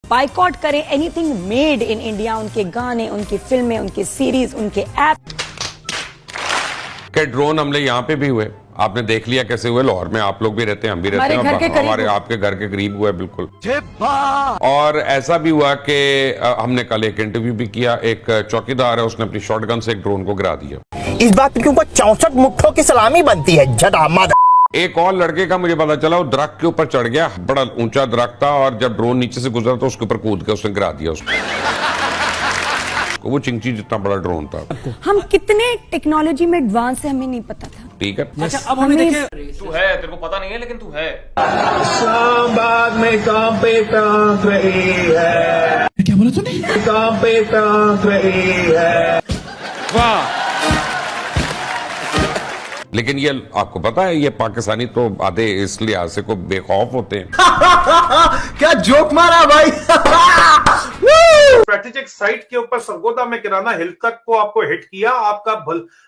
Boycott करें anything made in India, उनके गाने, उनकी फिल्में, उनकी सीरीज, उनके ऐप। के ड्रोन हमले यहाँ पे भी हुए, आपने देख लिया कैसे हुए। लाहौर में आप लोग भी रहते हैं, हम भी रहते हैं, हमारे आपके घर के करीब हुआ है बिल्कुल। और ऐसा भी हुआ कि हमने कल एक इंटरव्यू भी किया, एक चौकीदार है, उसने अपनी शॉटगन से एक ड्रोन को गिरा दिया। इस बात के ऊपर 64 मुट्ठों की सलामी बनती है झटामत। एक और लड़के का मुझे पता चला, वो दरख्त के ऊपर चढ़ गया, बड़ा ऊंचा दरख्त था, और जब ड्रोन नीचे से गुजरा तो उसके ऊपर कूद के उसने गिरा दिया उसको। वो चिंची जितना बड़ा ड्रोन था। हम कितने टेक्नोलॉजी में एडवांस है हमें नहीं पता था। ठीक है, अच्छा अब हमें देखिए, तू है, तेरे को पता नहीं है लेकिन तू है। शाहबाद में काम पे टांग रही है। क्या बोला तूने? काम पे टांग रही है। वाह। लेकिन ये आपको पता है, ये पाकिस्तानी तो आधे इस लिहाज से को बेखौफ होते हैं। क्या जोक मारा भाई। स्ट्रेटेजिक साइट के ऊपर सरगोदा में किराना हिल तक को आपको हिट किया, आपका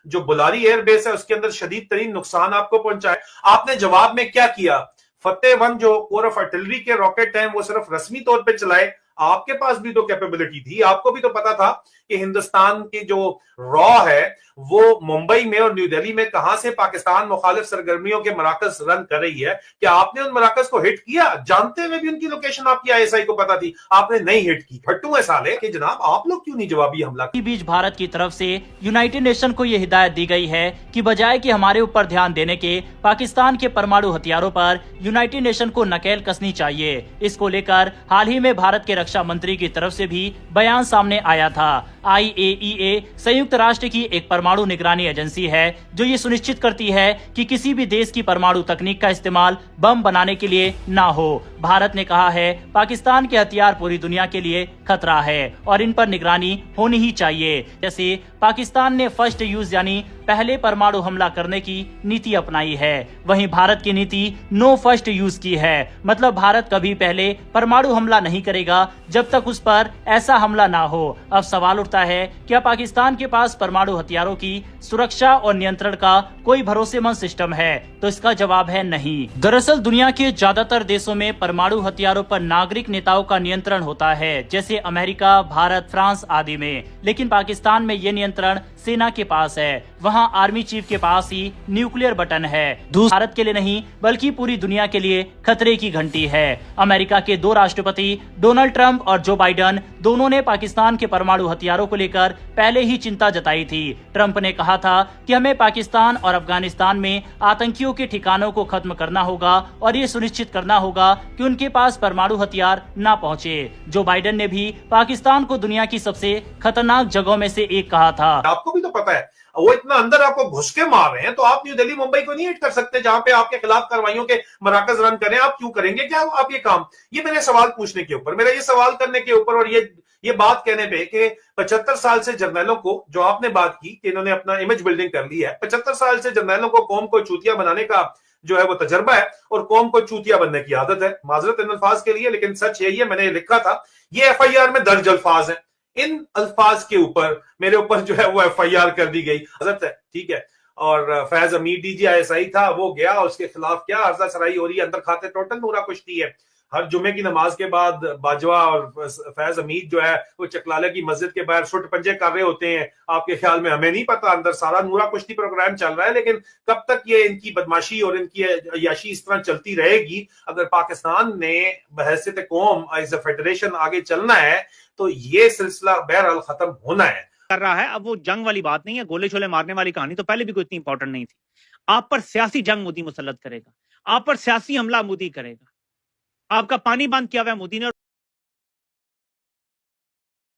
जो बुलारी एयरबेस है उसके अंदर शदीद तरीन नुकसान आपको पहुंचाए। आपने जवाब में क्या किया? फतेह 1 जो कोर ऑफ आर्टिलरी के रॉकेट हैं वो सिर्फ रस्मी तौर पे चलाए। आपके पास भी तो कैपेबिलिटी थी, आपको भी तो पता था कि हिंदुस्तान की जो रॉ है वो मुंबई में और न्यू दिल्ली में कहां से पाकिस्तान मुखालिफ सरगर्मियों के मराकज रन कर रही है। क्या आपने उन मराकज को हिट किया? जानते हुए भी उनकी लोकेशन आपकी आईएसआई को पता थी, आपने नहीं हिट की। फट्टू है साले कि जनाब आप लोग क्यों नहीं जवाबी हमला। के बीच भारत की तरफ से यूनाइटेड नेशन को यह हिदायत दी गई है कि बजाय कि हमारे ऊपर ध्यान देने के पाकिस्तान के परमाणु हथियारों पर यूनाइटेड नेशन को नकेल कसनी चाहिए। इसको लेकर हाल ही में भारत के रक्षा मंत्री की तरफ से भी बयान सामने आया था। IAEA संयुक्त राष्ट्र की एक परमाणु निगरानी एजेंसी है जो ये सुनिश्चित करती है कि किसी भी देश की परमाणु तकनीक का इस्तेमाल बम बनाने के लिए ना हो। भारत ने कहा है पाकिस्तान के हथियार पूरी दुनिया के लिए खतरा है और इन पर निगरानी होनी ही चाहिए। जैसे पाकिस्तान ने फर्स्ट यूज यानी पहले परमाणु हमला करने की नीति अपनाई है, वहीं भारत की नीति नो फर्स्ट यूज की है। मतलब भारत कभी पहले परमाणु हमला नहीं करेगा जब तक उस पर ऐसा हमला ना हो। अब सवाल उठता है क्या पाकिस्तान के पास परमाणु हथियारों की सुरक्षा और नियंत्रण का कोई भरोसेमंद सिस्टम है? तो इसका जवाब है नहीं। दरअसल दुनिया के ज्यादातर देशों में परमाणु हथियारों पर नागरिक नेताओं का नियंत्रण होता है, जैसे अमेरिका, भारत, फ्रांस आदि में। लेकिन पाकिस्तान में ये नियंत्रण सेना के पास है, वहाँ आर्मी चीफ के पास ही न्यूक्लियर बटन है। भारत के लिए नहीं बल्कि पूरी दुनिया के लिए खतरे की घंटी है। अमेरिका के 2 राष्ट्रपति डोनाल्ड ट्रंप और जो बाइडेन दोनों ने पाकिस्तान के परमाणु हथियारों को लेकर पहले ही चिंता जताई थी। ट्रंप ने कहा था कि हमें पाकिस्तान और अफगानिस्तान में आतंकियों के ठिकानों को खत्म करना होगा और ये सुनिश्चित करना होगा कि उनके पास परमाणु हथियार न पहुंचे। जो बाइडेन ने भी पाकिस्तान को दुनिया की सबसे खतरनाक जगहों में से एक कहा था। आपको भी तो पता है वो इतना अंदर आपको घुस के मार रहे हैं, तो आप न्यू दिल्ली मुंबई को नहीं हिट कर सकते जहां पे आपके खिलाफ कार्रवाइयों के मराकज रन करें। आप क्यों करेंगे क्या आप ये काम? ये मेरे सवाल पूछने के ऊपर, मेरा ये सवाल करने के ऊपर और ये बात कहने पे कि 75 साल से जर्नैलों को, जो आपने बात की कि इन्होंने अपना इमेज बिल्डिंग कर ली है, 75 साल से जर्नैलों को कौम को चूतिया बनाने का जो है वो तजर्बा है और कौम को चूतिया बनने की आदत है। माजरत इन अल्फाज के लिए, लेकिन सच यही है, मैंने लिखा था ये FIR में दर्ज अल्फाज है। इन अल्फाज के ऊपर मेरे ऊपर जो है वो FIR कर दी गई, हजरत है, ठीक है। और फैज अमीर DG ISI था, वो गया, उसके खिलाफ क्या अर्जा सराई हो रही है, अंदर खाते टोटल नूरा कुश्ती है। हर जुमे की नमाज के बाद बाजवा और फैज अमीर जो है वो चकलाले की मस्जिद के बाहर सुट पंजे कर रहे होते हैं। आपके ख्याल में, हमें नहीं पता, अंदर सारा नूरा कुश्ती प्रोग्राम चल रहा है। लेकिन कब तक ये इनकी बदमाशी और इनकी अय्याशी इस तरह चलती रहेगी? अगर पाकिस्तान ने बहैसियत कौम एज अ फेडरेशन आगे चलना है तो ये सिलसिला बहरहाल खत्म होना है। कर रहा है। अब वो जंग वाली बात नहीं है, गोले छोले मारने वाली कहानी तो पहले भी कोई इतनी इंपॉर्टेंट नहीं थी। आप पर सियासी जंग मोदी मुसल्लत करेगा, आप पर सियासी हमला मोदी करेगा। आपका पानी बंद किया हुआ है मोदी ने।